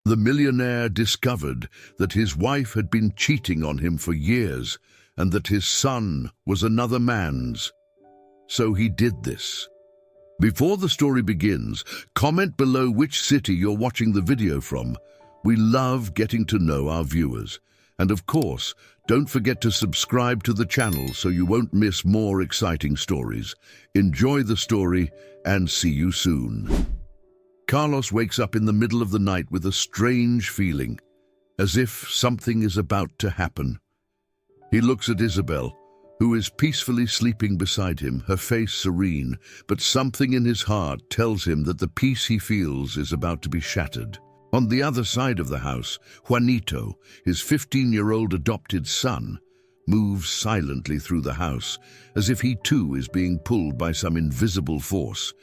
The millionaire discovered that his wife had been cheating on him for years and that his son was another man's. So he did this. Before the story begins, comment below which city you're watching the video from. We love getting to know our viewers. And of course, don't forget to subscribe to the channel so you won't miss more exciting stories. Enjoy the story and see you soon. Carlos wakes up in the middle of the night with a strange feeling, as if something is about to happen. He looks at Isabel, who is peacefully sleeping beside him, her face serene, but something in his heart tells him that the peace he feels is about to be shattered. On the other side of the house, Juanito, his 15-year-old adopted son, moves silently through the house, as if he too is being pulled by some invisible force,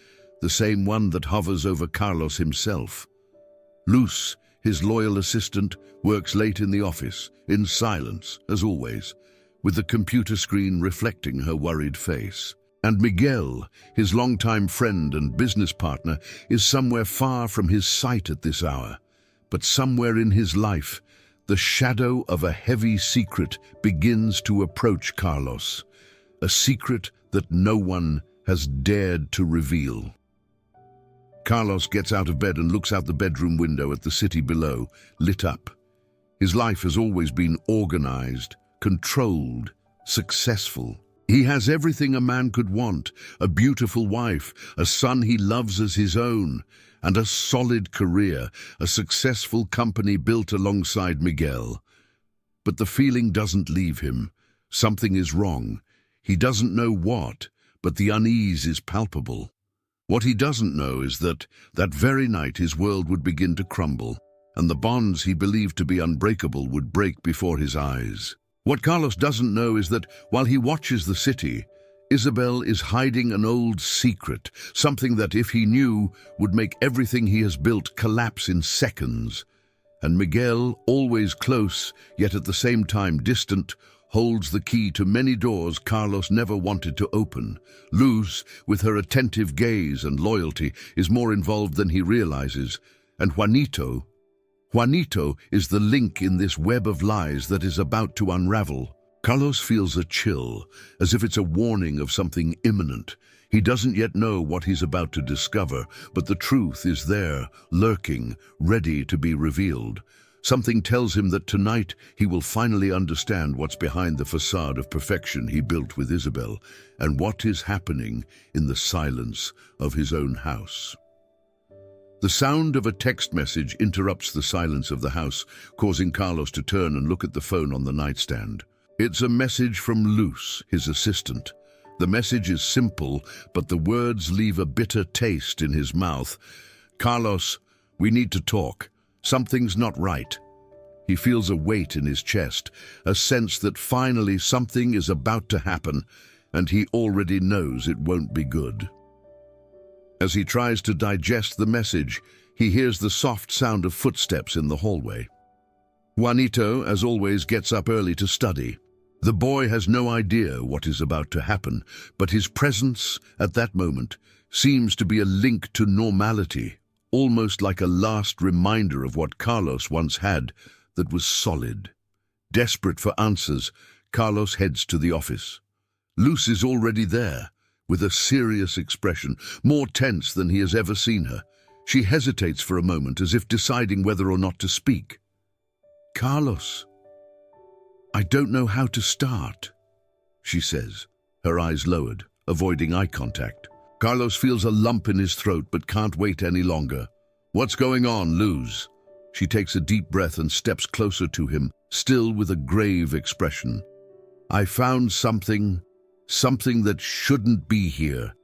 the same one that hovers over Carlos himself. Luz, his loyal assistant, works late in the office, in silence, as always, with the computer screen reflecting her worried face. And Miguel, his longtime friend and business partner, is somewhere far from his sight at this hour. But somewhere in his life, the shadow of a heavy secret begins to approach Carlos, a secret that no one has dared to reveal. Carlos gets out of bed and looks out the bedroom window at the city below, lit up. His life has always been organized, controlled, successful. He has everything a man could want: a beautiful wife, a son he loves as his own, and a solid career, a successful company built alongside Miguel. But the feeling doesn't leave him. Something is wrong. He doesn't know what, but the unease is palpable. What he doesn't know is that very night his world would begin to crumble, and the bonds he believed to be unbreakable would break before his eyes. What Carlos doesn't know is that while he watches the city, Isabel is hiding an old secret, something that, if he knew, would make everything he has built collapse in seconds. And Miguel, always close, yet at the same time distant, holds the key to many doors Carlos never wanted to open. Luz, with her attentive gaze and loyalty, is more involved than he realizes. And Juanito is the link in this web of lies that is about to unravel. Carlos feels a chill, as if it's a warning of something imminent. He doesn't yet know what he's about to discover, but the truth is there, lurking, ready to be revealed. Something tells him that tonight he will finally understand what's behind the facade of perfection he built with Isabel, and what is happening in the silence of his own house. The sound of a text message interrupts the silence of the house, causing Carlos to turn and look at the phone on the nightstand. It's a message from Luz, his assistant. The message is simple, but the words leave a bitter taste in his mouth. "Carlos, we need to talk. Something's not right." He feels a weight in his chest, a sense that finally something is about to happen, and he already knows it won't be good. As he tries to digest the message, he hears the soft sound of footsteps in the hallway. Juanito, as always, gets up early to study. The boy has no idea what is about to happen, but his presence at that moment seems to be a link to normality, almost like a last reminder of what Carlos once had that was solid. Desperate for answers, Carlos heads to the office. Luz is already there, with a serious expression, more tense than he has ever seen her. She hesitates for a moment, as if deciding whether or not to speak. "Carlos, I don't know how to start," she says, her eyes lowered, avoiding eye contact. Carlos feels a lump in his throat but can't wait any longer. "What's going on, Luz?" She takes a deep breath and steps closer to him, still with a grave expression. "I found something that shouldn't be here.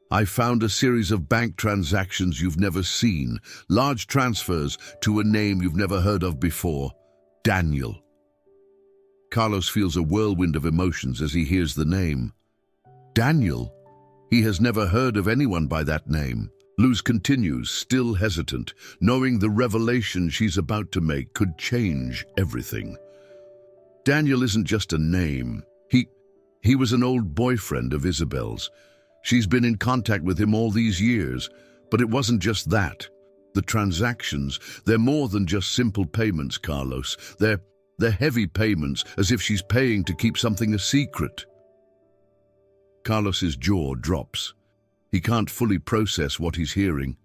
I found a series of bank transactions you've never seen, large transfers to a name you've never heard of before, Daniel." Carlos feels a whirlwind of emotions as he hears the name. Daniel? He has never heard of anyone by that name. Luz continues, still hesitant, knowing the revelation she's about to make could change everything. Daniel isn't just a name. He was an old boyfriend of Isabel's. She's been in contact with him all these years, but it wasn't just that. The transactions, they're more than just simple payments, Carlos. They're heavy payments, as if she's paying to keep something a secret. Carlos's jaw drops. He can't fully process what he's hearing,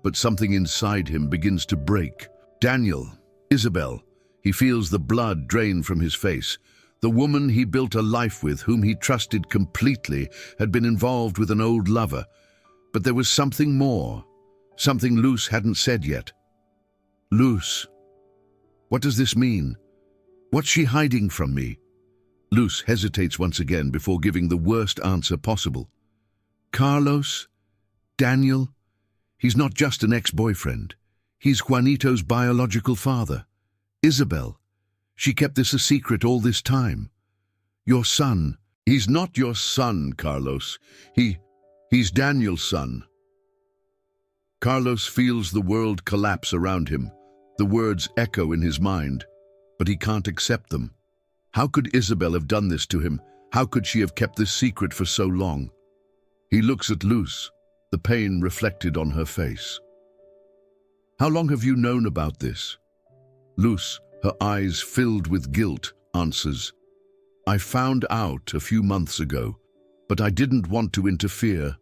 but something inside him begins to break. Daniel, Isabel, he feels the blood drain from his face. The woman he built a life with, whom he trusted completely, had been involved with an old lover. But there was something more, something Luz hadn't said yet. Luz, what does this mean? What's she hiding from me? Luz hesitates once again before giving the worst answer possible. Carlos? Daniel? He's not just an ex-boyfriend. He's Juanito's biological father. Isabel. She kept this a secret all this time. Your son. He's not your son, Carlos. He's Daniel's son. Carlos feels the world collapse around him. The words echo in his mind, but he can't accept them. How could Isabel have done this to him? How could she have kept this secret for so long? He looks at Luz, the pain reflected on her face. How long have you known about this? Luz, her eyes filled with guilt, answers, I found out a few months ago, but I didn't want to interfere.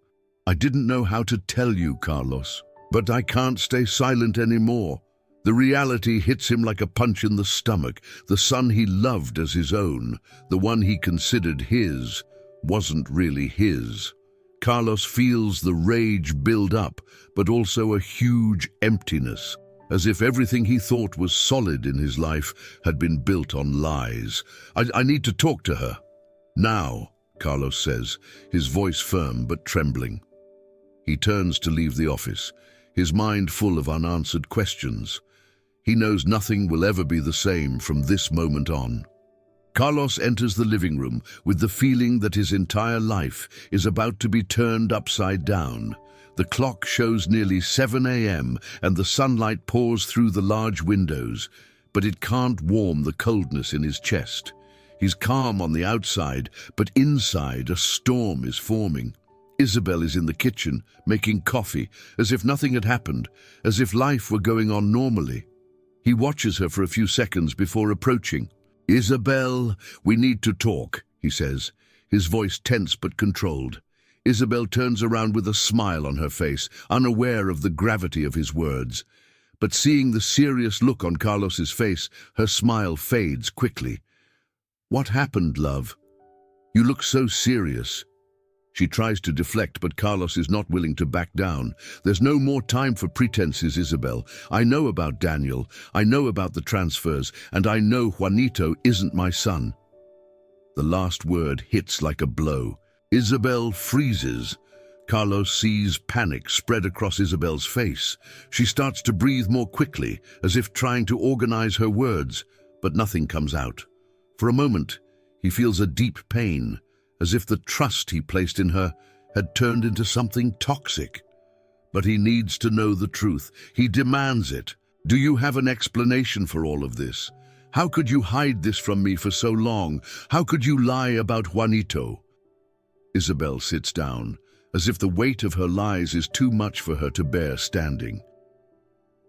I didn't know how to tell you, Carlos, but I can't stay silent anymore. The reality hits him like a punch in the stomach. The son he loved as his own, the one he considered his, wasn't really his. Carlos feels the rage build up, but also a huge emptiness, as if everything he thought was solid in his life had been built on lies. I need to talk to her. Now, Carlos says, his voice firm but trembling. He turns to leave the office, his mind full of unanswered questions. He knows nothing will ever be the same from this moment on. Carlos enters the living room with the feeling that his entire life is about to be turned upside down. The clock shows nearly 7 a.m. and the sunlight pours through the large windows, but it can't warm the coldness in his chest. He's calm on the outside, but inside a storm is forming. Isabel is in the kitchen, making coffee, as if nothing had happened, as if life were going on normally. He watches her for a few seconds before approaching. Isabel, we need to talk, he says, his voice tense but controlled. Isabel turns around with a smile on her face, unaware of the gravity of his words. But seeing the serious look on Carlos's face, her smile fades quickly. What happened, love? You look so serious. She tries to deflect, but Carlos is not willing to back down. There's no more time for pretenses, Isabel. I know about Daniel, I know about the transfers, and I know Juanito isn't my son. The last word hits like a blow. Isabel freezes. Carlos sees panic spread across Isabel's face. She starts to breathe more quickly, as if trying to organize her words, but nothing comes out. For a moment, he feels a deep pain, as if the trust he placed in her had turned into something toxic. But he needs to know the truth. He demands it. Do you have an explanation for all of this? How could you hide this from me for so long? How could you lie about Juanito? Isabel sits down, as if the weight of her lies is too much for her to bear standing.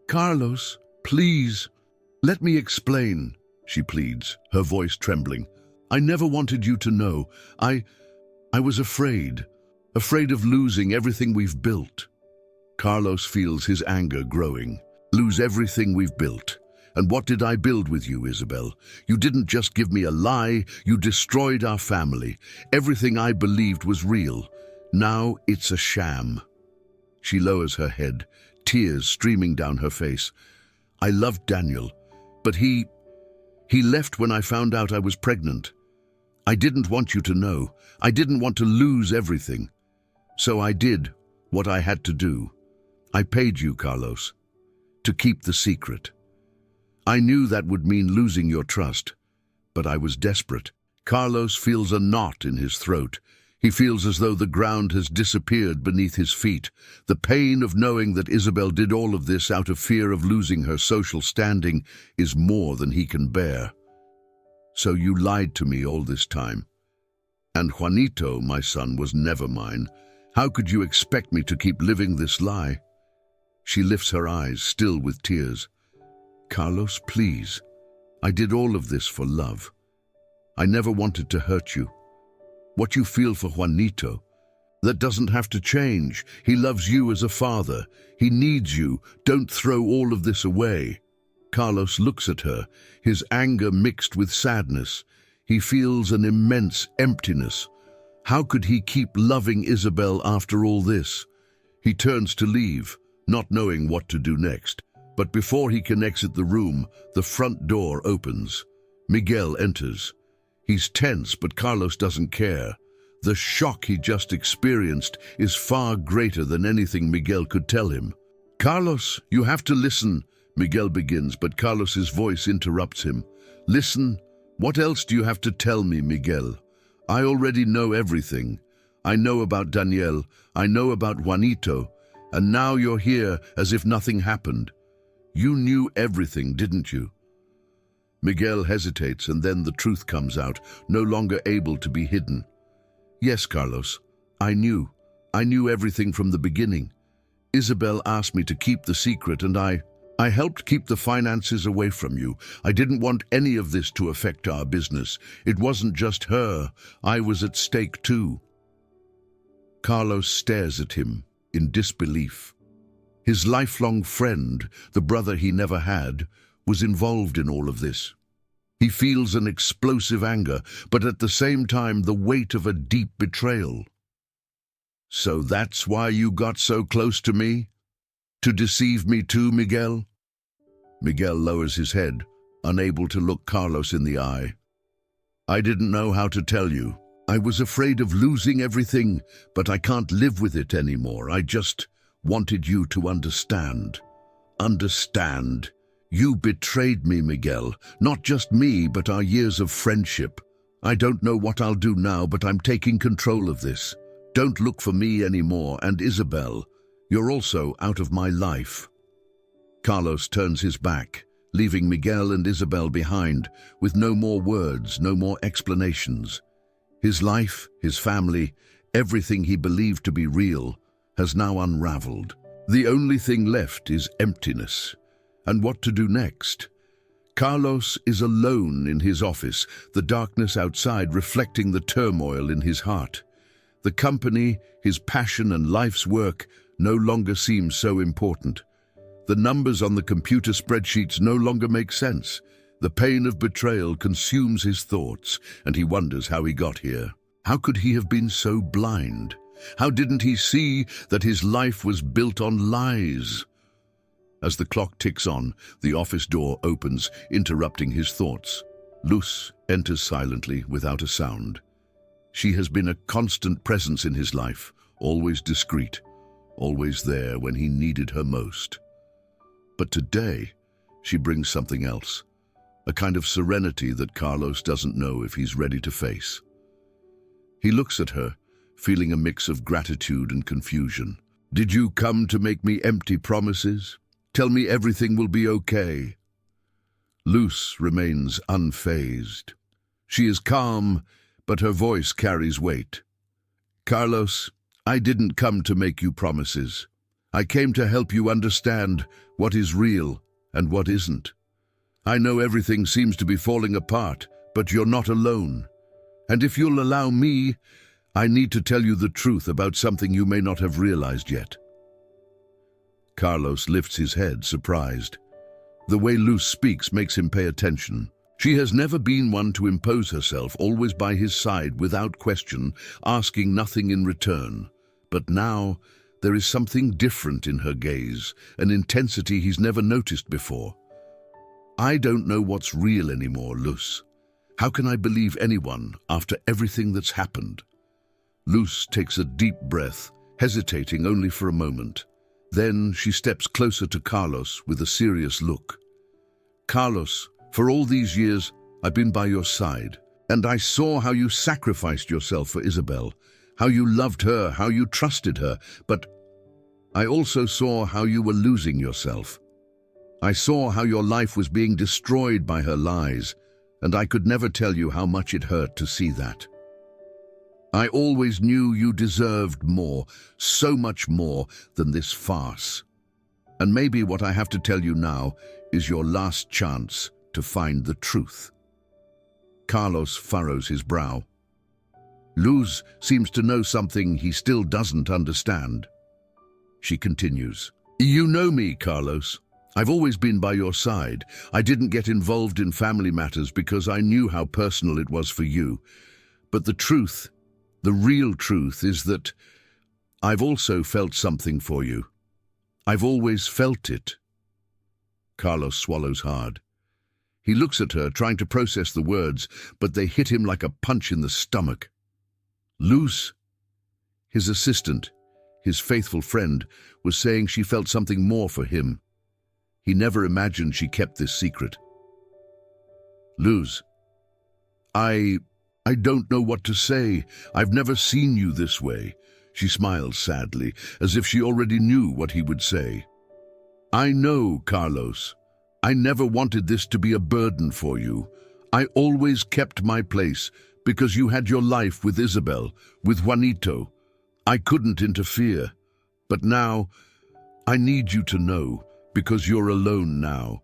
Carlos, please, let me explain, she pleads, her voice trembling. I never wanted you to know. I was afraid of losing everything we've built. Carlos feels his anger growing. Lose everything we've built. And what did I build with you, Isabel? You didn't just give me a lie, you destroyed our family. Everything I believed was real. Now it's a sham. She lowers her head, tears streaming down her face. I loved Daniel, but he left when I found out I was pregnant. I didn't want you to know. I didn't want to lose everything. So I did what I had to do. I paid you, Carlos, to keep the secret. I knew that would mean losing your trust, but I was desperate. Carlos feels a knot in his throat. He feels as though the ground has disappeared beneath his feet. The pain of knowing that Isabel did all of this out of fear of losing her social standing is more than he can bear. So you lied to me all this time. And Juanito, my son, was never mine. How could you expect me to keep living this lie? She lifts her eyes, still with tears. Carlos, please. I did all of this for love. I never wanted to hurt you. What you feel for Juanito, that doesn't have to change. He loves you as a father. He needs you. Don't throw all of this away. Carlos looks at her, his anger mixed with sadness. He feels an immense emptiness. How could he keep loving Isabel after all this? He turns to leave, not knowing what to do next. But before he can exit the room, the front door opens. Miguel enters. He's tense, but Carlos doesn't care. The shock he just experienced is far greater than anything Miguel could tell him. Carlos, you have to listen, Miguel begins, but Carlos's voice interrupts him. Listen, what else do you have to tell me, Miguel? I already know everything. I know about Daniel, I know about Juanito, and now you're here as if nothing happened. You knew everything, didn't you? Miguel hesitates, and then the truth comes out, no longer able to be hidden. Yes, Carlos, I knew. I knew everything from the beginning. Isabel asked me to keep the secret, and I helped keep the finances away from you. I didn't want any of this to affect our business. It wasn't just her. I was at stake too. Carlos stares at him in disbelief. His lifelong friend, the brother he never had, was involved in all of this. He feels an explosive anger, but at the same time the weight of a deep betrayal. So that's why you got so close to me? To deceive me too, Miguel? Miguel lowers his head, unable to look Carlos in the eye. I didn't know how to tell you. I was afraid of losing everything, but I can't live with it anymore. I just wanted you to understand. Understand. You betrayed me, Miguel. Not just me, but our years of friendship. I don't know what I'll do now, but I'm taking control of this. Don't look for me anymore, and Isabel, you're also out of my life. Carlos turns his back, leaving Miguel and Isabel behind, with no more words, no more explanations. His life, his family, everything he believed to be real, has now unraveled. The only thing left is emptiness. And what to do next? Carlos is alone in his office, the darkness outside reflecting the turmoil in his heart. The company, his passion and life's work no longer seem so important. The numbers on the computer spreadsheets no longer make sense. The pain of betrayal consumes his thoughts, and he wonders how he got here. How could he have been so blind? How didn't he see that his life was built on lies? As the clock ticks on, the office door opens, interrupting his thoughts. Luz enters silently, without a sound. She has been a constant presence in his life, always discreet, always there when he needed her most. But today, she brings something else, a kind of serenity that Carlos doesn't know if he's ready to face. He looks at her, feeling a mix of gratitude and confusion. Did you come to make me empty promises? Tell me everything will be okay. Luz remains unfazed. She is calm, but her voice carries weight. Carlos, I didn't come to make you promises. I came to help you understand what is real and what isn't. I know everything seems to be falling apart, but you're not alone. And if you'll allow me, I need to tell you the truth about something you may not have realized yet. Carlos lifts his head, surprised. The way Luz speaks makes him pay attention. She has never been one to impose herself, always by his side without question, asking nothing in return. But now, there is something different in her gaze, an intensity he's never noticed before. I don't know what's real anymore, Luz. How can I believe anyone after everything that's happened? Luz takes a deep breath, hesitating only for a moment. Then she steps closer to Carlos with a serious look. Carlos, for all these years, I've been by your side, and I saw how you sacrificed yourself for Isabel, how you loved her, how you trusted her, but I also saw how you were losing yourself. I saw how your life was being destroyed by her lies, and I could never tell you how much it hurt to see that. I always knew you deserved more, so much more than this farce. And maybe what I have to tell you now is your last chance to find the truth. Carlos furrows his brow. Luz seems to know something he still doesn't understand. She continues. You know me, Carlos. I've always been by your side. I didn't get involved in family matters because I knew how personal it was for you. But the truth, the real truth, is that I've also felt something for you. I've always felt it. Carlos swallows hard. He looks at her, trying to process the words, but they hit him like a punch in the stomach. Luz, his assistant, his faithful friend, was saying she felt something more for him. He never imagined she kept this secret. Luz, I don't know what to say. I've never seen you this way. She smiled sadly, as if she already knew what he would say. I know, Carlos. I never wanted this to be a burden for you. I always kept my place because you had your life with Isabel, with Juanito. I couldn't interfere. But now, I need you to know, because you're alone now.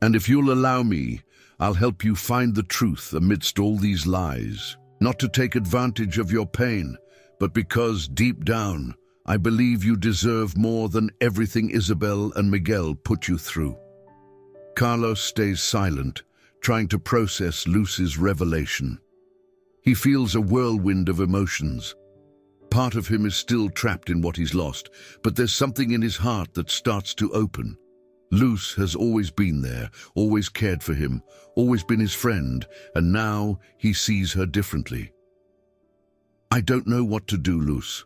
And if you'll allow me, I'll help you find the truth amidst all these lies. Not to take advantage of your pain, but because deep down, I believe you deserve more than everything Isabel and Miguel put you through. Carlos stays silent, trying to process Luz's revelation. He feels a whirlwind of emotions. Part of him is still trapped in what he's lost, but there's something in his heart that starts to open. Luz has always been there, always cared for him, always been his friend, and now he sees her differently. I don't know what to do, Luz.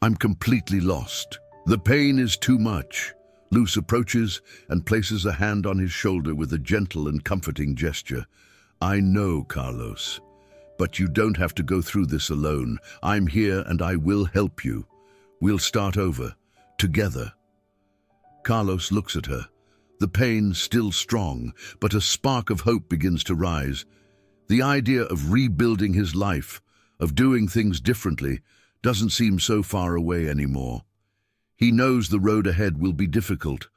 I'm completely lost. The pain is too much. Luz approaches and places a hand on his shoulder with a gentle and comforting gesture. I know, Carlos, but you don't have to go through this alone. I'm here and I will help you. We'll start over, together. Carlos looks at her. The pain still strong, but a spark of hope begins to rise. The idea of rebuilding his life, of doing things differently, doesn't seem so far away anymore. He knows the road ahead will be difficult,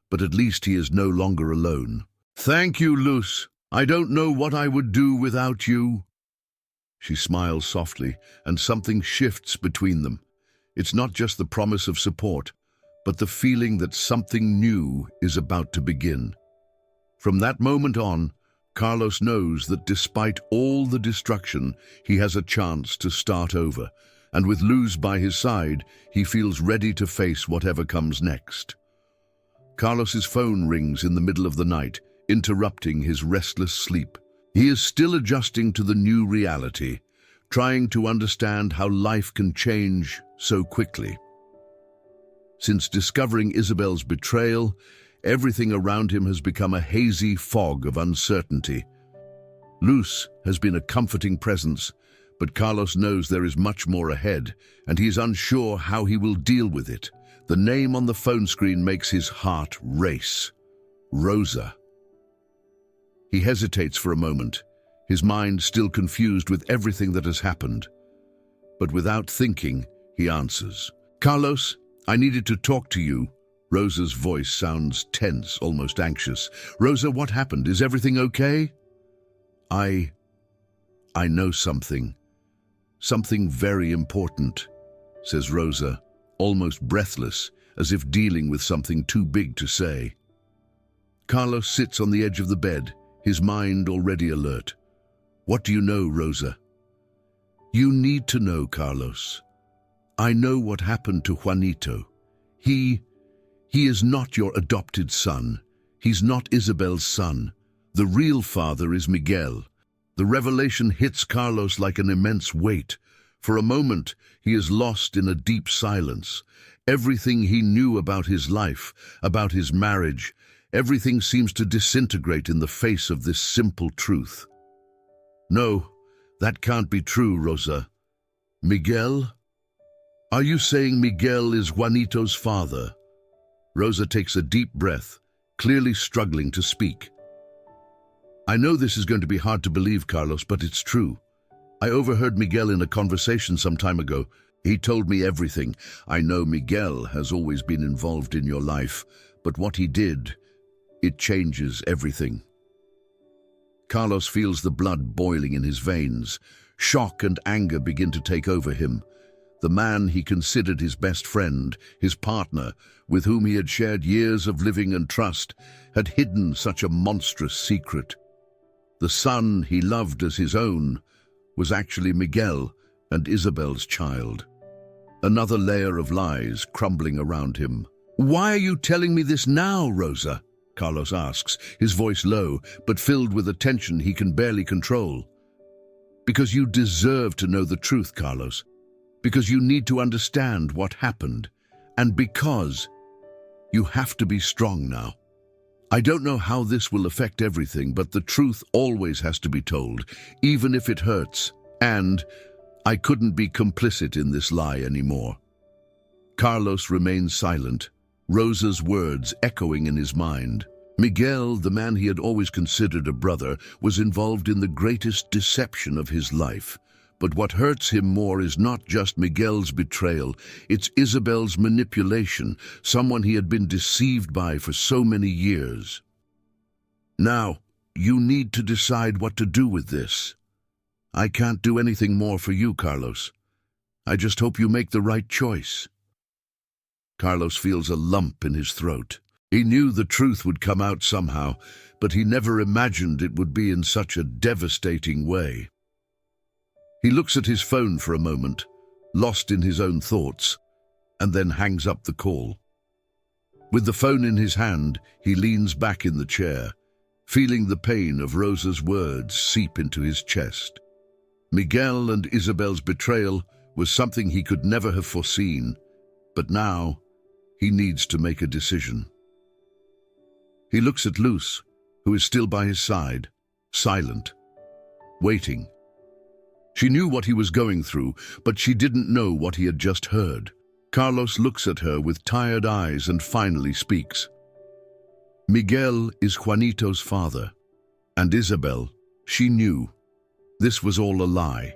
but at least he is no longer alone. Thank you, Luz. I don't know what I would do without you. She smiles softly, and something shifts between them. It's not just the promise of support, but the feeling that something new is about to begin. From that moment on, Carlos knows that despite all the destruction, he has a chance to start over. And with Luz by his side, he feels ready to face whatever comes next. Carlos's phone rings in the middle of the night, interrupting his restless sleep. He is still adjusting to the new reality, trying to understand how life can change so quickly. Since discovering Isabel's betrayal, everything around him has become a hazy fog of uncertainty. Luz has been a comforting presence, but Carlos knows there is much more ahead, and he is unsure how he will deal with it. The name on the phone screen makes his heart race. Rosa. He hesitates for a moment, his mind still confused with everything that has happened. But without thinking, he answers. Carlos, I needed to talk to you. Rosa's voice sounds tense, almost anxious. Rosa, what happened? Is everything okay? I know something. Something very important, says Rosa, almost breathless, as if dealing with something too big to say. Carlos sits on the edge of the bed, his mind already alert. What do you know, Rosa? You need to know, Carlos. I know what happened to Juanito. He is not your adopted son. He's not Isabel's son. The real father is Miguel. The revelation hits Carlos like an immense weight. For a moment, he is lost in a deep silence. Everything he knew about his life, about his marriage, everything seems to disintegrate in the face of this simple truth. No, that can't be true, Rosa. Miguel? Are you saying Miguel is Juanito's father? Rosa takes a deep breath, clearly struggling to speak. I know this is going to be hard to believe, Carlos, but it's true. I overheard Miguel in a conversation some time ago. He told me everything. I know Miguel has always been involved in your life, but what he did, it changes everything. Carlos feels the blood boiling in his veins. Shock and anger begin to take over him. The man he considered his best friend, his partner, with whom he had shared years of living and trust, had hidden such a monstrous secret. The son he loved as his own was actually Miguel and Isabel's child. Another layer of lies crumbling around him. "Why are you telling me this now, Rosa?" Carlos asks, his voice low, but filled with a tension he can barely control. "Because you deserve to know the truth, Carlos. Because you need to understand what happened. And because you have to be strong now. I don't know how this will affect everything, but the truth always has to be told, even if it hurts. And I couldn't be complicit in this lie anymore." Carlos remains silent, Rosa's words echoing in his mind. Miguel, the man he had always considered a brother, was involved in the greatest deception of his life. But what hurts him more is not just Miguel's betrayal, it's Isabel's manipulation, someone he had been deceived by for so many years. "Now, you need to decide what to do with this. I can't do anything more for you, Carlos. I just hope you make the right choice." Carlos feels a lump in his throat. He knew the truth would come out somehow, but he never imagined it would be in such a devastating way. He looks at his phone for a moment, lost in his own thoughts, and then hangs up the call. With the phone in his hand, he leans back in the chair, feeling the pain of Rosa's words seep into his chest. Miguel and Isabel's betrayal was something he could never have foreseen, but now he needs to make a decision. He looks at Luz, who is still by his side, silent, waiting. She knew what he was going through, but she didn't know what he had just heard. Carlos looks at her with tired eyes and finally speaks. "Miguel is Juanito's father, and Isabel, she knew. This was all a lie."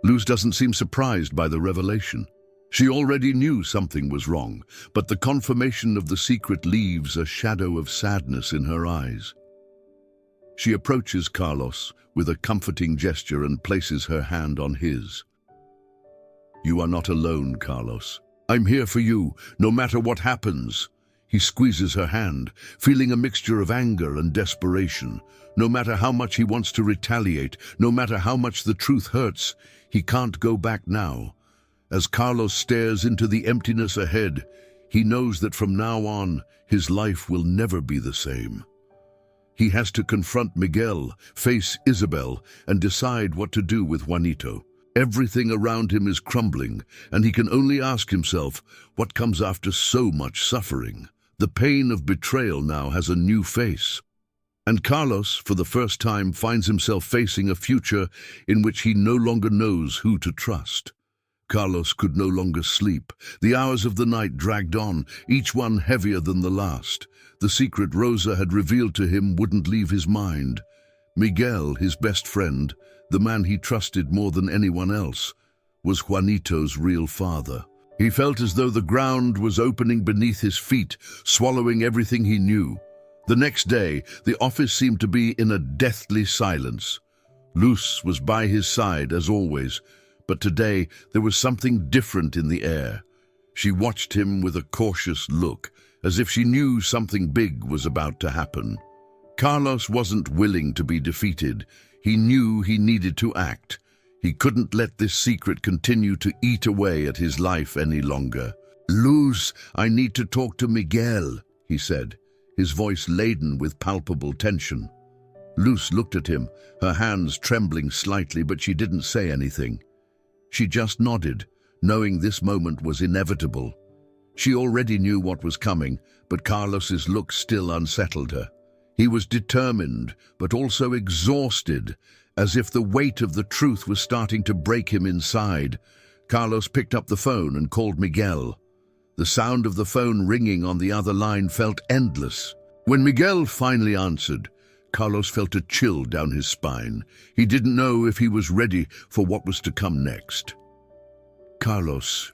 Luz doesn't seem surprised by the revelation. She already knew something was wrong, but the confirmation of the secret leaves a shadow of sadness in her eyes. She approaches Carlos with a comforting gesture and places her hand on his. "You are not alone, Carlos. I'm here for you, no matter what happens." He squeezes her hand, feeling a mixture of anger and desperation. No matter how much he wants to retaliate, no matter how much the truth hurts, he can't go back now. As Carlos stares into the emptiness ahead, he knows that from now on, his life will never be the same. He has to confront Miguel, face Isabel, and decide what to do with Juanito. Everything around him is crumbling, and he can only ask himself, what comes after so much suffering? The pain of betrayal now has a new face. And Carlos, for the first time, finds himself facing a future in which he no longer knows who to trust. Carlos could no longer sleep. The hours of the night dragged on, each one heavier than the last. The secret Rosa had revealed to him wouldn't leave his mind. Miguel, his best friend, the man he trusted more than anyone else, was Juanito's real father. He felt as though the ground was opening beneath his feet, swallowing everything he knew. The next day, the office seemed to be in a deathly silence. Luz was by his side, as always, but today there was something different in the air. She watched him with a cautious look, as if she knew something big was about to happen. Carlos wasn't willing to be defeated. He knew he needed to act. He couldn't let this secret continue to eat away at his life any longer. "Luz, I need to talk to Miguel," he said, his voice laden with palpable tension. Luz looked at him, her hands trembling slightly, but she didn't say anything. She just nodded, knowing this moment was inevitable. She already knew what was coming, but Carlos's look still unsettled her. He was determined, but also exhausted, as if the weight of the truth was starting to break him inside. Carlos picked up the phone and called Miguel. The sound of the phone ringing on the other line felt endless. When Miguel finally answered, Carlos felt a chill down his spine. He didn't know if he was ready for what was to come next. Carlos,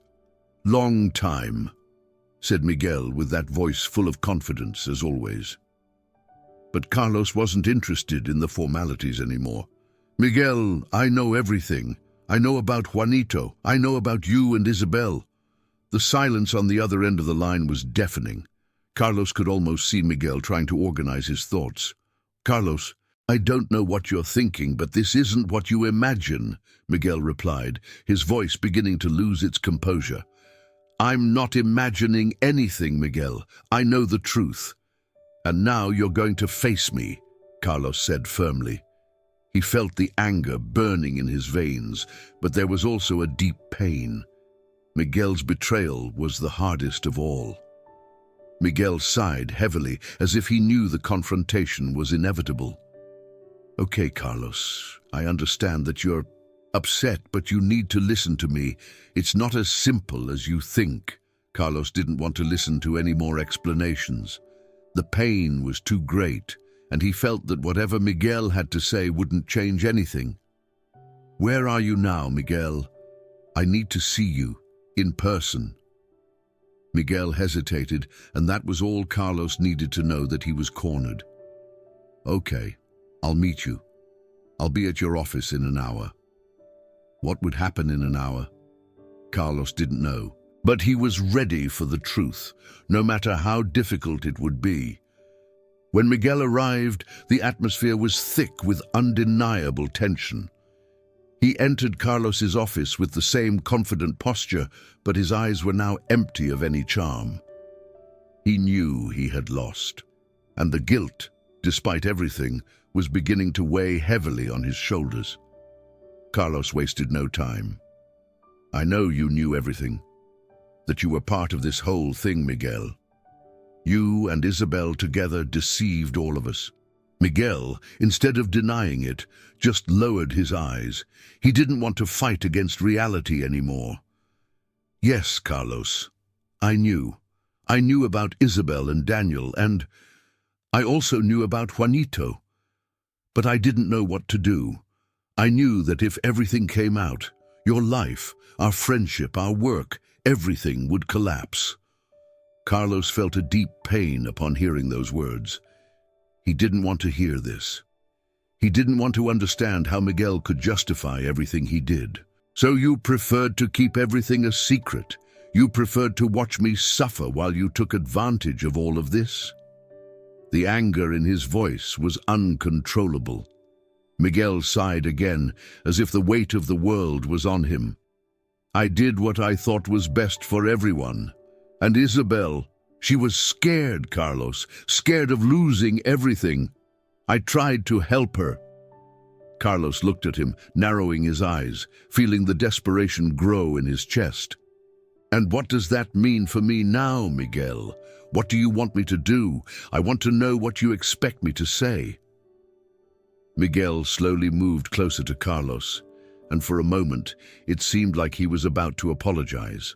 long time, said Miguel with that voice full of confidence as always. But Carlos wasn't interested in the formalities anymore. Miguel, I know everything. I know about Juanito. I know about you and Isabel. The silence on the other end of the line was deafening. Carlos could almost see Miguel trying to organize his thoughts. Carlos, I don't know what you're thinking, but this isn't what you imagine, Miguel replied, his voice beginning to lose its composure. I'm not imagining anything, Miguel. I know the truth. And now you're going to face me, Carlos said firmly. He felt the anger burning in his veins, but there was also a deep pain. Miguel's betrayal was the hardest of all. Miguel sighed heavily, as if he knew the confrontation was inevitable. Okay, Carlos, I understand that you're upset, but you need to listen to me. It's not as simple as you think. Carlos didn't want to listen to any more explanations. The pain was too great, and he felt that whatever Miguel had to say wouldn't change anything. Where are you now, Miguel? I need to see you, in person. Miguel hesitated, and that was all Carlos needed to know, that he was cornered. Okay, I'll meet you. I'll be at your office in an hour. What would happen in an hour? Carlos didn't know, but he was ready for the truth, no matter how difficult it would be. When Miguel arrived, the atmosphere was thick with undeniable tension. He entered Carlos's office with the same confident posture, but his eyes were now empty of any charm. He knew he had lost, and the guilt, despite everything, was beginning to weigh heavily on his shoulders. Carlos wasted no time. I know you knew everything, that you were part of this whole thing, Miguel. You and Isabel together deceived all of us. Miguel, instead of denying it, just lowered his eyes. He didn't want to fight against reality anymore. Yes, Carlos, I knew. I knew about Isabel and Daniel, and I also knew about Juanito. But I didn't know what to do. I knew that if everything came out, your life, our friendship, our work, everything would collapse. Carlos felt a deep pain upon hearing those words. He didn't want to hear this. He didn't want to understand how Miguel could justify everything he did. So you preferred to keep everything a secret? You preferred to watch me suffer while you took advantage of all of this? The anger in his voice was uncontrollable. Miguel sighed again, as if the weight of the world was on him. I did what I thought was best for everyone. And Isabel, she was scared, Carlos, scared of losing everything. I tried to help her. Carlos looked at him, narrowing his eyes, feeling the desperation grow in his chest. And what does that mean for me now, Miguel? What do you want me to do? I want to know what you expect me to say. Miguel slowly moved closer to Carlos, and for a moment it seemed like he was about to apologize.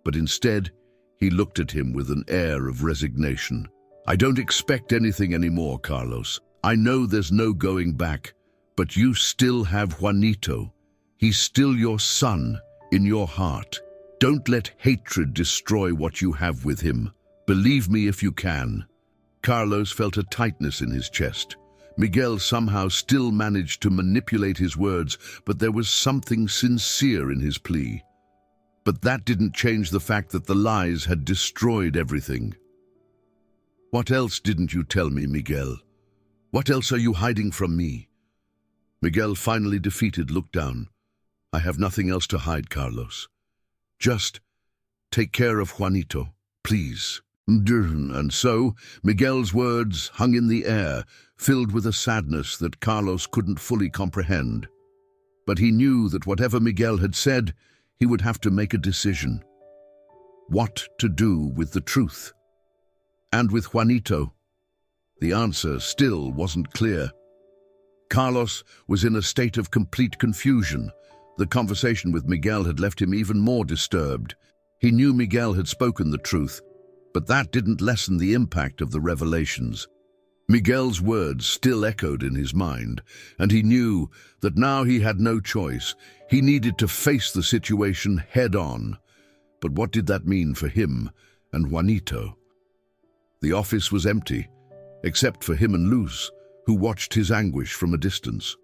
But instead, he looked at him with an air of resignation. I don't expect anything anymore, Carlos. I know there's no going back, but you still have Juanito. He's still your son, in your heart. Don't let hatred destroy what you have with him. Believe me if you can. Carlos felt a tightness in his chest. Miguel somehow still managed to manipulate his words, but there was something sincere in his plea. But that didn't change the fact that the lies had destroyed everything. What else didn't you tell me, Miguel? What else are you hiding from me? Miguel, finally defeated, looked down. I have nothing else to hide, Carlos. Just take care of Juanito, please. And so, Miguel's words hung in the air, filled with a sadness that Carlos couldn't fully comprehend. But he knew that whatever Miguel had said, he would have to make a decision. What to do with the truth? And with Juanito? The answer still wasn't clear. Carlos was in a state of complete confusion. The conversation with Miguel had left him even more disturbed. He knew Miguel had spoken the truth, but that didn't lessen the impact of the revelations. Miguel's words still echoed in his mind, and he knew that now he had no choice. He needed to face the situation head-on. But what did that mean for him and Juanito? The office was empty, except for him and Luz, who watched his anguish from a distance.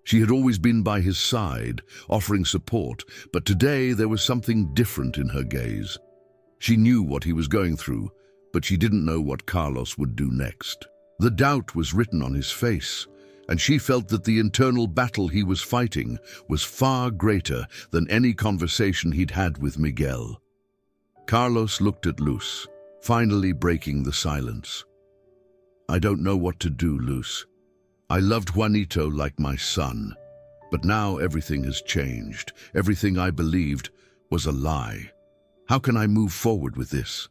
She had always been by his side, offering support, but today there was something different in her gaze. She knew what he was going through, but she didn't know what Carlos would do next. The doubt was written on his face, and she felt that the internal battle he was fighting was far greater than any conversation he'd had with Miguel. Carlos looked at Luz, finally breaking the silence. "I don't know what to do, Luz. I loved Juanito like my son, but now everything has changed. Everything I believed was a lie. How can I move forward with this?"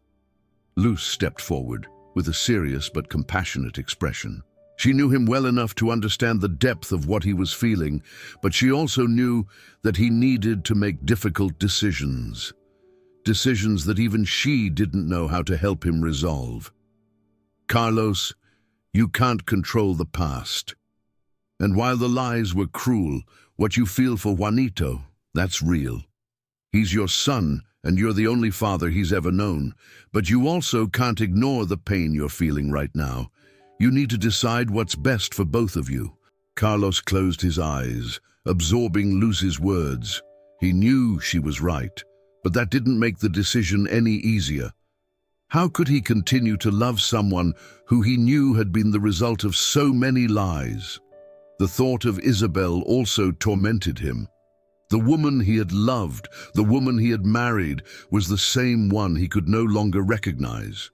Luz stepped forward with a serious but compassionate expression. She knew him well enough to understand the depth of what he was feeling, but she also knew that he needed to make difficult decisions. Decisions that even she didn't know how to help him resolve. "Carlos, you can't control the past. And while the lies were cruel, what you feel for Juanito, that's real. He's your son, and you're the only father he's ever known. But you also can't ignore the pain you're feeling right now. You need to decide what's best for both of you." Carlos closed his eyes, absorbing Luz's words. He knew she was right, but that didn't make the decision any easier. How could he continue to love someone who he knew had been the result of so many lies? The thought of Isabel also tormented him. The woman he had loved, the woman he had married, was the same one he could no longer recognize.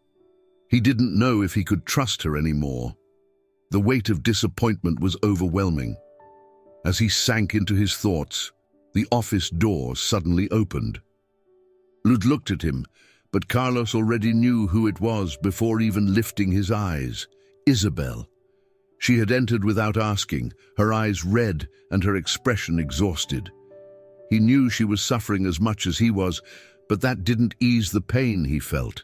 He didn't know if he could trust her anymore. The weight of disappointment was overwhelming. As he sank into his thoughts, the office door suddenly opened. Luz looked at him, but Carlos already knew who it was before even lifting his eyes. Isabel. She had entered without asking, her eyes red and her expression exhausted. He knew she was suffering as much as he was, but that didn't ease the pain he felt.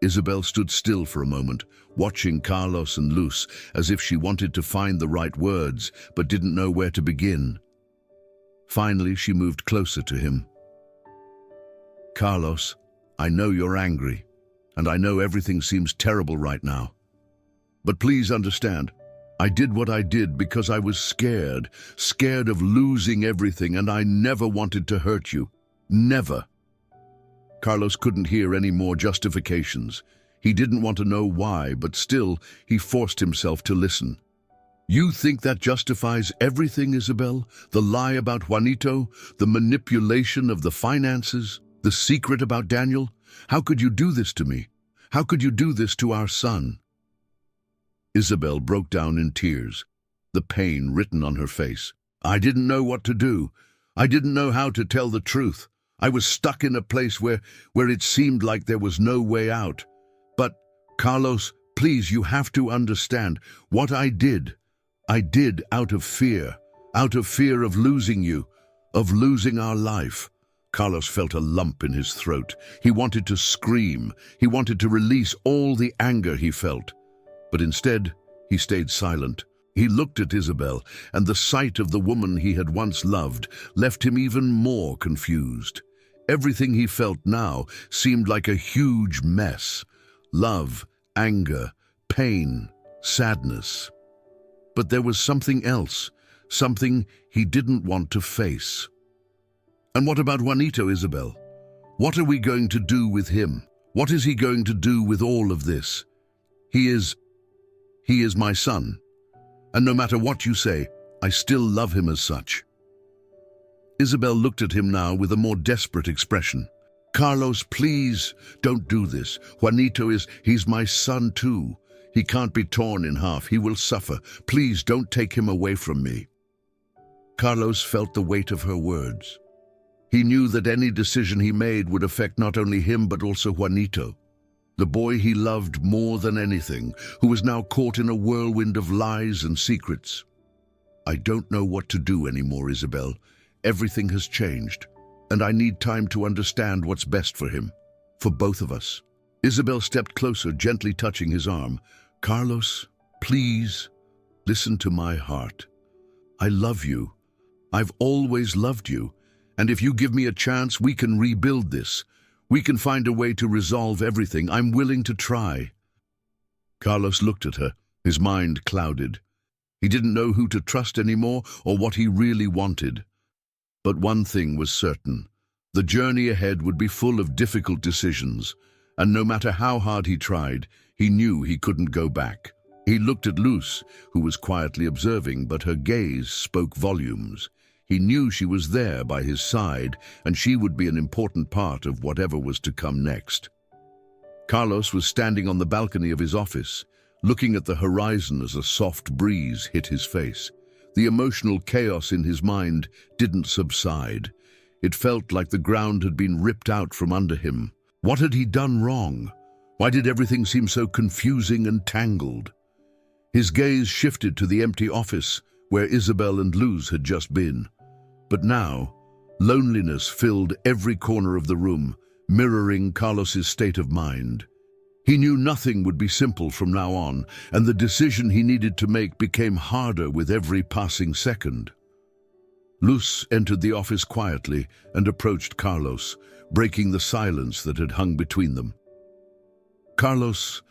Isabel stood still for a moment, watching Carlos and Luz, as if she wanted to find the right words, but didn't know where to begin. Finally, she moved closer to him. "Carlos, I know you're angry, and I know everything seems terrible right now. But please understand, I did what I did because I was scared of losing everything, and I never wanted to hurt you. Never." Carlos couldn't hear any more justifications. He didn't want to know why, but still, he forced himself to listen. "You think that justifies everything, Isabel? The lie about Juanito, the manipulation of the finances, the secret about Daniel? How could you do this to me? How could you do this to our son?" Isabel broke down in tears, the pain written on her face. "I didn't know what to do. I didn't know how to tell the truth. I was stuck in a place where it seemed like there was no way out. But, Carlos, please, you have to understand, what I did out of fear of losing you, of losing our life." Carlos felt a lump in his throat. He wanted to scream. He wanted to release all the anger he felt. But instead, he stayed silent. He looked at Isabel, and the sight of the woman he had once loved left him even more confused. Everything he felt now seemed like a huge mess. Love, anger, pain, sadness. But there was something else, something he didn't want to face. "And what about Juanito, Isabel? What are we going to do with him? What is he going to do with all of this? He is my son. And no matter what you say, I still love him as such." Isabel looked at him now with a more desperate expression. "Carlos, please, don't do this. Juanito he's my son too. He can't be torn in half. He will suffer. Please don't take him away from me." Carlos felt the weight of her words. He knew that any decision he made would affect not only him but also Juanito, the boy he loved more than anything, who was now caught in a whirlwind of lies and secrets. "I don't know what to do anymore, Isabel. Everything has changed, and I need time to understand what's best for him, for both of us." Isabel stepped closer, gently touching his arm. "Carlos, please, listen to my heart. I love you. I've always loved you. And if you give me a chance, we can rebuild this. We can find a way to resolve everything. I'm willing to try." Carlos looked at her, his mind clouded. He didn't know who to trust anymore or what he really wanted. But one thing was certain. The journey ahead would be full of difficult decisions, and no matter how hard he tried, he knew he couldn't go back. He looked at Luz, who was quietly observing, but her gaze spoke volumes. He knew she was there by his side, and she would be an important part of whatever was to come next. Carlos was standing on the balcony of his office, looking at the horizon as a soft breeze hit his face. The emotional chaos in his mind didn't subside. It felt like the ground had been ripped out from under him. What had he done wrong? Why did everything seem so confusing and tangled? His gaze shifted to the empty office where Isabel and Luz had just been. But now, loneliness filled every corner of the room, mirroring Carlos's state of mind. He knew nothing would be simple from now on, and the decision he needed to make became harder with every passing second. Luz entered the office quietly and approached Carlos, breaking the silence that had hung between them. "Carlos,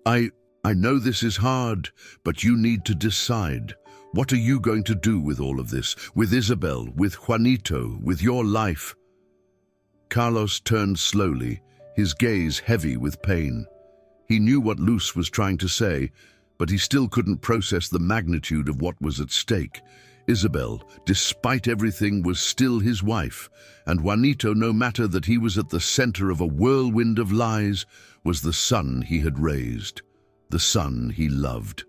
I know this is hard, but you need to decide. What are you going to do with all of this? With Isabel, with Juanito, with your life?" Carlos turned slowly, his gaze heavy with pain. He knew what Luz was trying to say, but he still couldn't process the magnitude of what was at stake. Isabel, despite everything, was still his wife, and Juanito, no matter that he was at the center of a whirlwind of lies, was the son he had raised, the son he loved.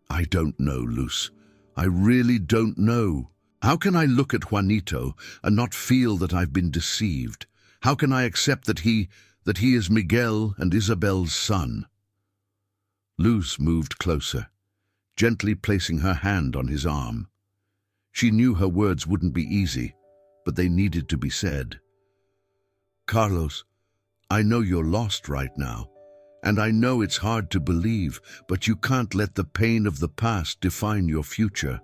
"I don't know, Luz. I really don't know. How can I look at Juanito and not feel that I've been deceived? How can I accept that he is Miguel and Isabel's son?" Luz moved closer, gently placing her hand on his arm. She knew her words wouldn't be easy, but they needed to be said. "Carlos, I know you're lost right now, and I know it's hard to believe, but you can't let the pain of the past define your future.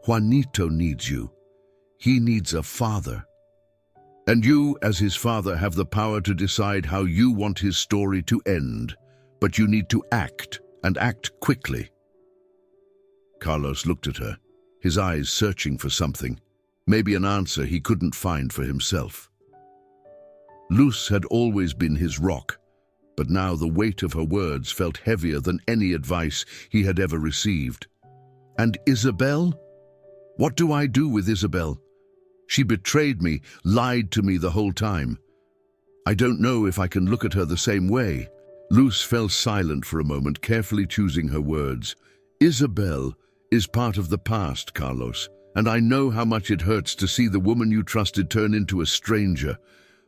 Juanito needs you. He needs a father. And you, as his father, have the power to decide how you want his story to end, but you need to act, and act quickly." Carlos looked at her, his eyes searching for something, maybe an answer he couldn't find for himself. Luz had always been his rock, but now the weight of her words felt heavier than any advice he had ever received. "And Isabel? What do I do with Isabel? She betrayed me, lied to me the whole time. I don't know if I can look at her the same way." Luz fell silent for a moment, carefully choosing her words. "Isabel is part of the past, Carlos, and I know how much it hurts to see the woman you trusted turn into a stranger.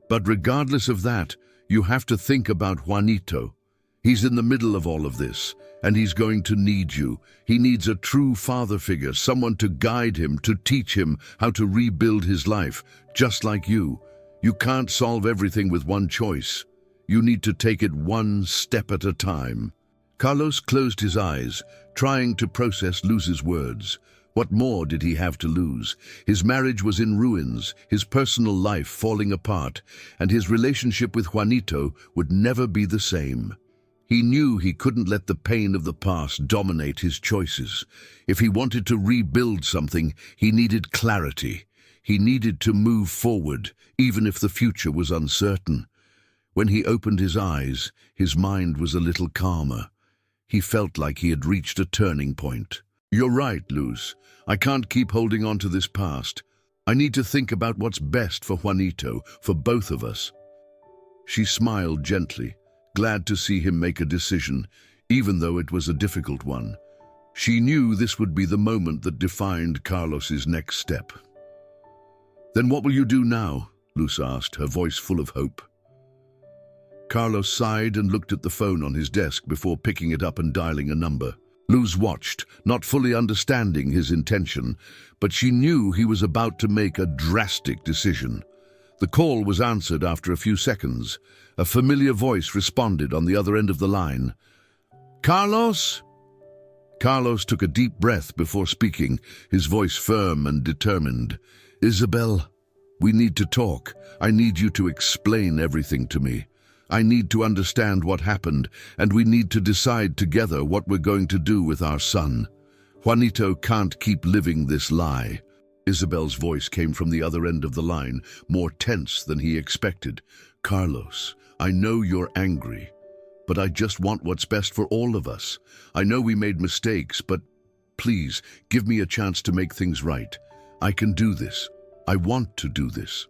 But regardless of that, you have to think about Juanito. He's in the middle of all of this, and he's going to need you. He needs a true father figure, someone to guide him, to teach him how to rebuild his life, just like you. You can't solve everything with one choice. You need to take it one step at a time." Carlos closed his eyes, trying to process Luz's words. What more did he have to lose? His marriage was in ruins, his personal life falling apart, and his relationship with Juanito would never be the same. He knew he couldn't let the pain of the past dominate his choices. If he wanted to rebuild something, he needed clarity. He needed to move forward, even if the future was uncertain. When he opened his eyes, his mind was a little calmer. He felt like he had reached a turning point. "You're right, Luz. I can't keep holding on to this past. I need to think about what's best for Juanito, for both of us." She smiled gently, glad to see him make a decision, even though it was a difficult one. She knew this would be the moment that defined Carlos's next step. "Then what will you do now?" Luz asked, her voice full of hope. Carlos sighed and looked at the phone on his desk before picking it up and dialing a number. Luz watched, not fully understanding his intention, but she knew he was about to make a drastic decision. The call was answered after a few seconds. A familiar voice responded on the other end of the line. "Carlos? Carlos took a deep breath before speaking, his voice firm and determined. "Isabel, we need to talk. I need you to explain everything to me. I need to understand what happened, and we need to decide together what we're going to do with our son. Juanito can't keep living this lie." Isabel's voice came from the other end of the line, more tense than he expected. "Carlos, I know you're angry, but I just want what's best for all of us. I know we made mistakes, but please, give me a chance to make things right. I can do this. I want to do this."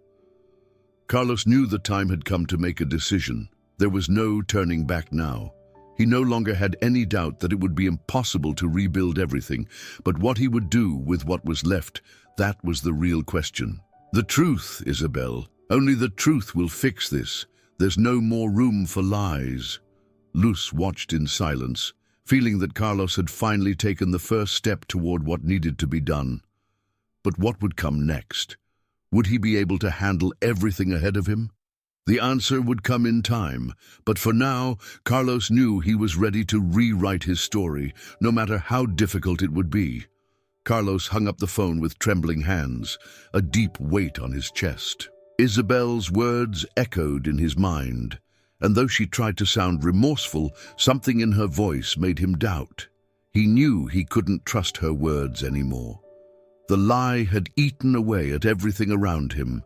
Carlos knew the time had come to make a decision. There was no turning back now. He no longer had any doubt that it would be impossible to rebuild everything, but what he would do with what was left, that was the real question. "The truth, Isabel. Only the truth will fix this. There's no more room for lies." Luz watched in silence, feeling that Carlos had finally taken the first step toward what needed to be done. But what would come next? Would he be able to handle everything ahead of him? The answer would come in time, but for now, Carlos knew he was ready to rewrite his story, no matter how difficult it would be. Carlos hung up the phone with trembling hands, a deep weight on his chest. Isabel's words echoed in his mind, and though she tried to sound remorseful, something in her voice made him doubt. He knew he couldn't trust her words anymore. The lie had eaten away at everything around him,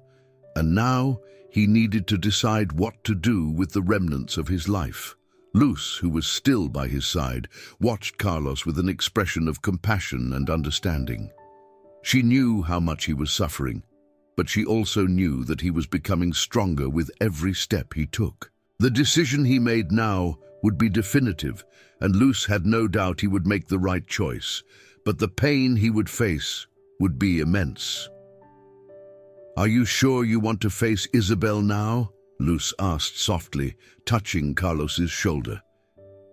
and now he needed to decide what to do with the remnants of his life. Luz, who was still by his side, watched Carlos with an expression of compassion and understanding. She knew how much he was suffering, but she also knew that he was becoming stronger with every step he took. The decision he made now would be definitive, and Luz had no doubt he would make the right choice, but the pain he would face would be immense. "Are you sure you want to face Isabel now?" Luz asked softly, touching Carlos's shoulder.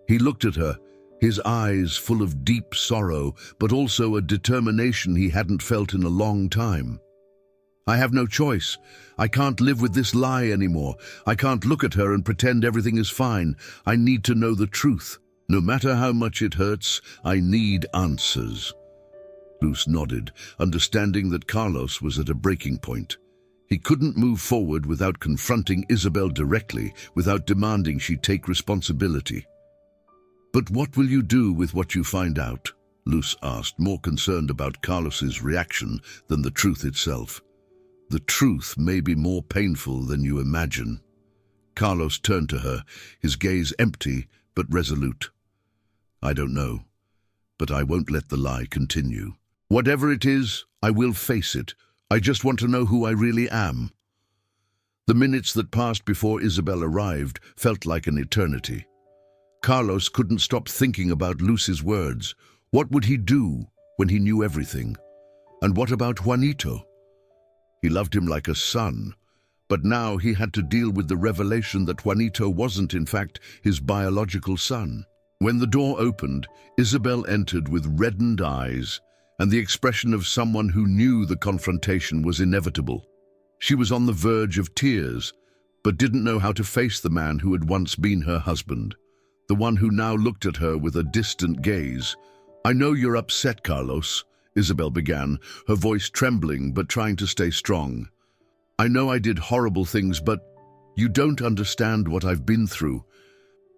He looked at her, his eyes full of deep sorrow, but also a determination he hadn't felt in a long time. "I have no choice. I can't live with this lie anymore. I can't look at her and pretend everything is fine. I need to know the truth. No matter how much it hurts, I need answers." Luz nodded, understanding that Carlos was at a breaking point. He couldn't move forward without confronting Isabel directly, without demanding she take responsibility. "But what will you do with what you find out?" Luz asked, more concerned about Carlos's reaction than the truth itself. "The truth may be more painful than you imagine." Carlos turned to her, his gaze empty but resolute. "I don't know, but I won't let the lie continue. Whatever it is, I will face it. I just want to know who I really am." The minutes that passed before Isabel arrived felt like an eternity. Carlos couldn't stop thinking about Luz's words. What would he do when he knew everything? And what about Juanito? He loved him like a son, but now he had to deal with the revelation that Juanito wasn't, in fact, his biological son. When the door opened, Isabel entered with reddened eyes and the expression of someone who knew the confrontation was inevitable. She was on the verge of tears, but didn't know how to face the man who had once been her husband, the one who now looked at her with a distant gaze. "I know you're upset, Carlos," Isabel began, her voice trembling but trying to stay strong. "I know I did horrible things, but you don't understand what I've been through.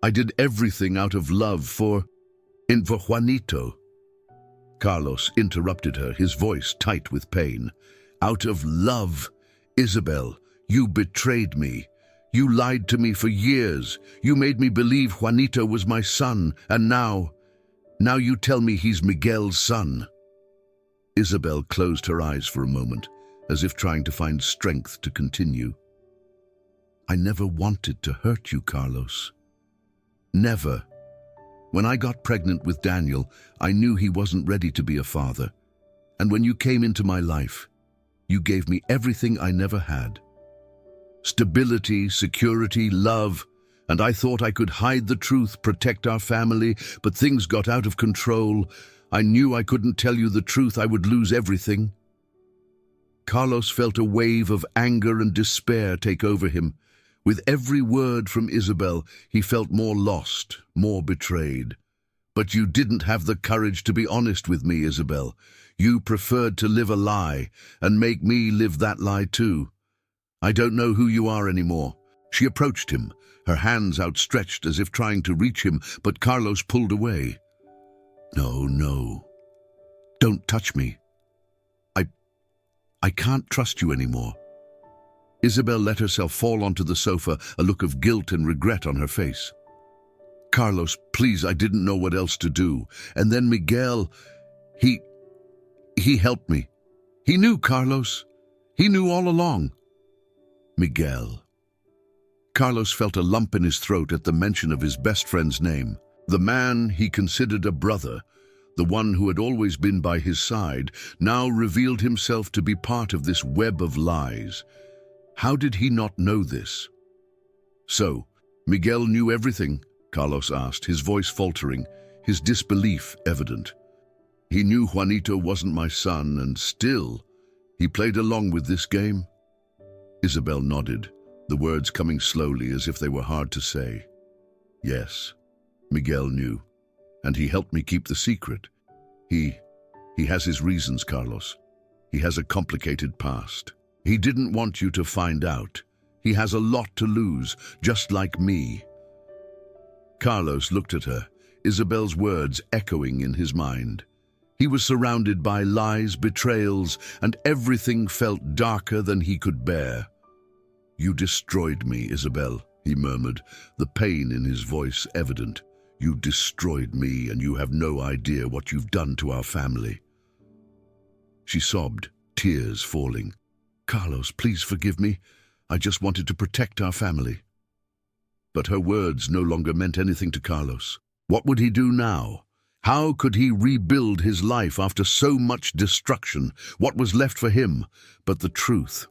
I did everything out of love for Juanito." Carlos interrupted her, his voice tight with pain. "Out of love? Isabel, you betrayed me. You lied to me for years. You made me believe Juanito was my son, and now you tell me he's Miguel's son." Isabel closed her eyes for a moment, as if trying to find strength to continue. "I never wanted to hurt you, Carlos. Never. When I got pregnant with Daniel, I knew he wasn't ready to be a father. And when you came into my life, you gave me everything I never had. Stability, security, love, and I thought I could hide the truth, protect our family, but things got out of control. I knew I couldn't tell you the truth, I would lose everything." Carlos felt a wave of anger and despair take over him. With every word from Isabel, he felt more lost, more betrayed. But you didn't have the courage to be honest with me, Isabel. You preferred to live a lie and make me live that lie too. I don't know who you are anymore." She approached him, her hands outstretched as if trying to reach him, but Carlos pulled away. "No, no. Don't touch me. I can't trust you anymore." Isabel let herself fall onto the sofa, a look of guilt and regret on her face. "Carlos, please, I didn't know what else to do. And then Miguel, he helped me. He knew, Carlos. He knew all along." Miguel. Carlos felt a lump in his throat at the mention of his best friend's name. The man he considered a brother, the one who had always been by his side, now revealed himself to be part of this web of lies. How did he not know this? "So, Miguel knew everything?" Carlos asked, his voice faltering, his disbelief evident. "He knew Juanito wasn't my son, and still, he played along with this game?" Isabel nodded, the words coming slowly as if they were hard to say. "Yes, Miguel knew, and he helped me keep the secret. He has his reasons, Carlos. He has a complicated past. He didn't want you to find out. He has a lot to lose, just like me." Carlos looked at her, Isabel's words echoing in his mind. He was surrounded by lies, betrayals, and everything felt darker than he could bear. "You destroyed me, Isabel," he murmured, the pain in his voice evident. "You destroyed me, and you have no idea what you've done to our family." She sobbed, tears falling. "Carlos, please forgive me. I just wanted to protect our family." But her words no longer meant anything to Carlos. What would he do now? How could he rebuild his life after so much destruction? What was left for him but the truth?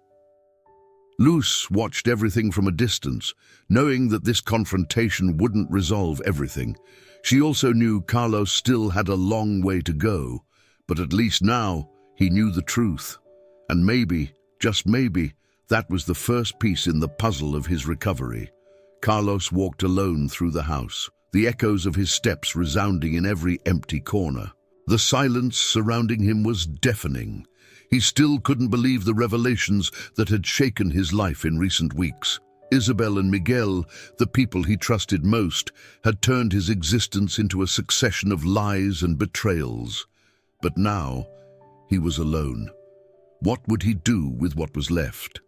Luz watched everything from a distance, knowing that this confrontation wouldn't resolve everything. She also knew Carlos still had a long way to go, but at least now he knew the truth. And maybe, just maybe, that was the first piece in the puzzle of his recovery. Carlos walked alone through the house, the echoes of his steps resounding in every empty corner. The silence surrounding him was deafening. He still couldn't believe the revelations that had shaken his life in recent weeks. Isabel and Miguel, the people he trusted most, had turned his existence into a succession of lies and betrayals. But now, he was alone. What would he do with what was left?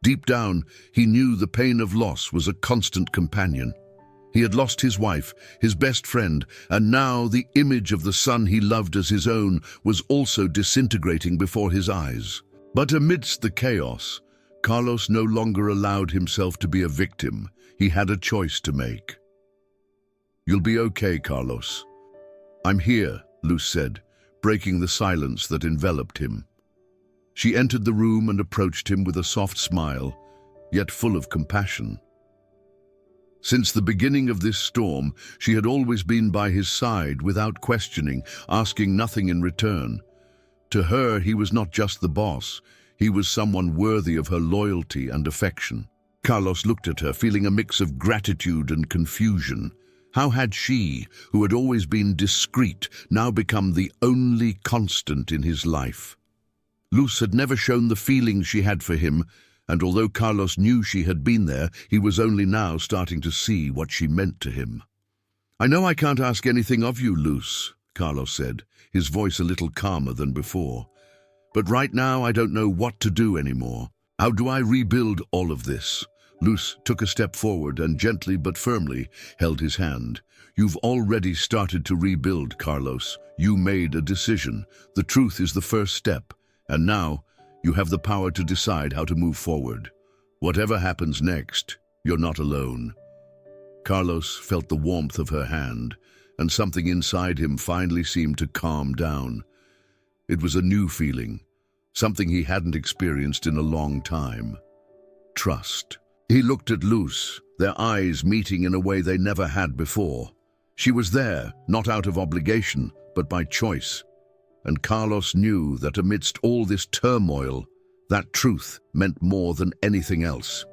Deep down, he knew the pain of loss was a constant companion. He had lost his wife, his best friend, and now the image of the son he loved as his own was also disintegrating before his eyes. But amidst the chaos, Carlos no longer allowed himself to be a victim. He had a choice to make. "You'll be okay, Carlos. I'm here," Luz said, breaking the silence that enveloped him. She entered the room and approached him with a soft smile, yet full of compassion. Since the beginning of this storm, she had always been by his side without questioning, asking nothing in return. To her, he was not just the boss. He was someone worthy of her loyalty and affection. Carlos looked at her, feeling a mix of gratitude and confusion. How had she, who had always been discreet, now become the only constant in his life? Luz had never shown the feelings she had for him, and although Carlos knew she had been there, he was only now starting to see what she meant to him. "I know I can't ask anything of you, Luz," Carlos said, his voice a little calmer than before. "But right now I don't know what to do anymore. How do I rebuild all of this?" Luz took a step forward and gently but firmly held his hand. "You've already started to rebuild, Carlos. You made a decision. The truth is the first step. And now, you have the power to decide how to move forward. Whatever happens next, you're not alone." Carlos felt the warmth of her hand, and something inside him finally seemed to calm down. It was a new feeling, something he hadn't experienced in a long time. Trust. He looked at Luz, their eyes meeting in a way they never had before. She was there, not out of obligation, but by choice. And Carlos knew that amidst all this turmoil, that truth meant more than anything else.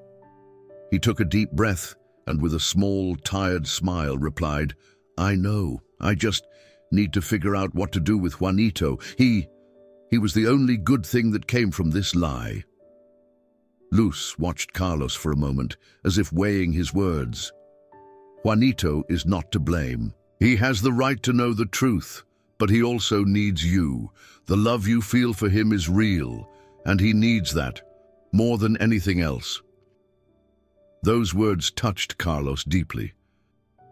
He took a deep breath and with a small, tired smile replied, "I know, I just need to figure out what to do with Juanito. He was the only good thing that came from this lie. Luz watched Carlos for a moment, as if weighing his words. Juanito is not to blame. He has the right to know the truth, but he also needs you. The love you feel for him is real, and he needs that more than anything else. Those words touched Carlos deeply.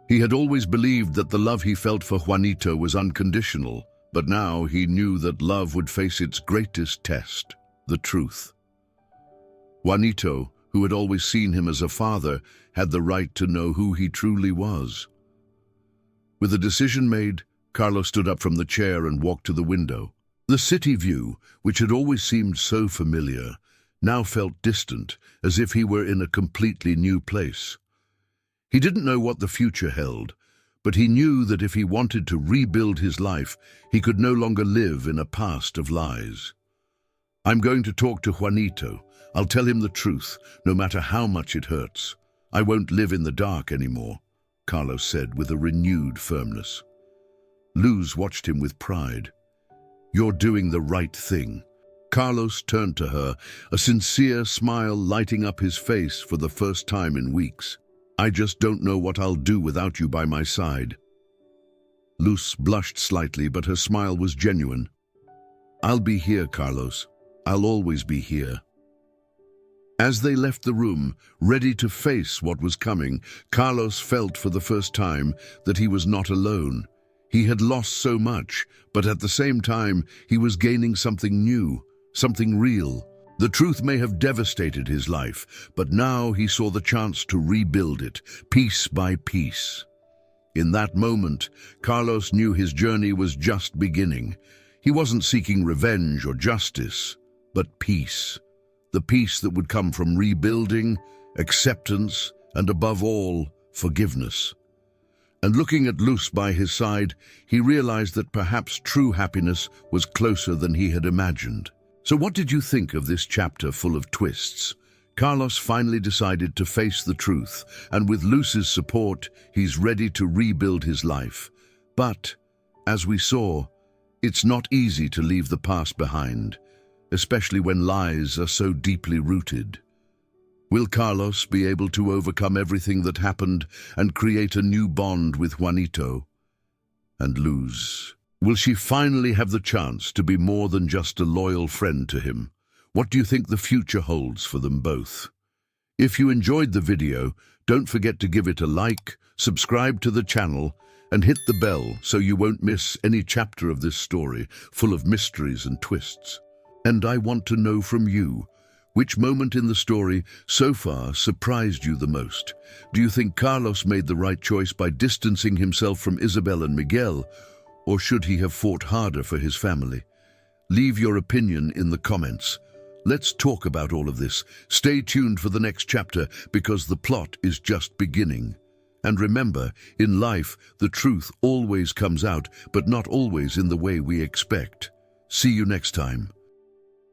He had always believed that the love he felt for Juanito was unconditional, but now he knew that love would face its greatest test, the truth. Juanito, who had always seen him as a father, had the right to know who he truly was. With the decision made, Carlos stood up from the chair and walked to the window. The city view, which had always seemed so familiar, now felt distant, as if he were in a completely new place. He didn't know what the future held, but he knew that if he wanted to rebuild his life, he could no longer live in a past of lies. I'm going to talk to Juanito. I'll tell him the truth, no matter how much it hurts. I won't live in the dark anymore, Carlos said with a renewed firmness. Luz watched him with pride. You're doing the right thing. Carlos turned to her, a sincere smile lighting up his face for the first time in weeks. I just don't know what I'll do without you by my side. Luz blushed slightly, but her smile was genuine. I'll be here, Carlos. I'll always be here. As they left the room, ready to face what was coming, Carlos felt for the first time that he was not alone. He had lost so much, but at the same time, he was gaining something new, something real. The truth may have devastated his life, but now he saw the chance to rebuild it, piece by piece. In that moment, Carlos knew his journey was just beginning. He wasn't seeking revenge or justice, but peace. The peace that would come from rebuilding, acceptance, and above all, forgiveness. And looking at Luz by his side, he realized that perhaps true happiness was closer than he had imagined. So what did you think of this chapter full of twists? Carlos finally decided to face the truth, and with Luz's support, he's ready to rebuild his life. But, as we saw, it's not easy to leave the past behind, especially when lies are so deeply rooted. Will Carlos be able to overcome everything that happened and create a new bond with Juanito? And Luz, will she finally have the chance to be more than just a loyal friend to him? What do you think the future holds for them both? If you enjoyed the video, don't forget to give it a like, subscribe to the channel, and hit the bell so you won't miss any chapter of this story full of mysteries and twists. And I want to know from you, which moment in the story so far surprised you the most? Do you think Carlos made the right choice by distancing himself from Isabel and Miguel, or should he have fought harder for his family? Leave your opinion in the comments. Let's talk about all of this. Stay tuned for the next chapter because the plot is just beginning. And remember, in life, the truth always comes out, but not always in the way we expect. See you next time.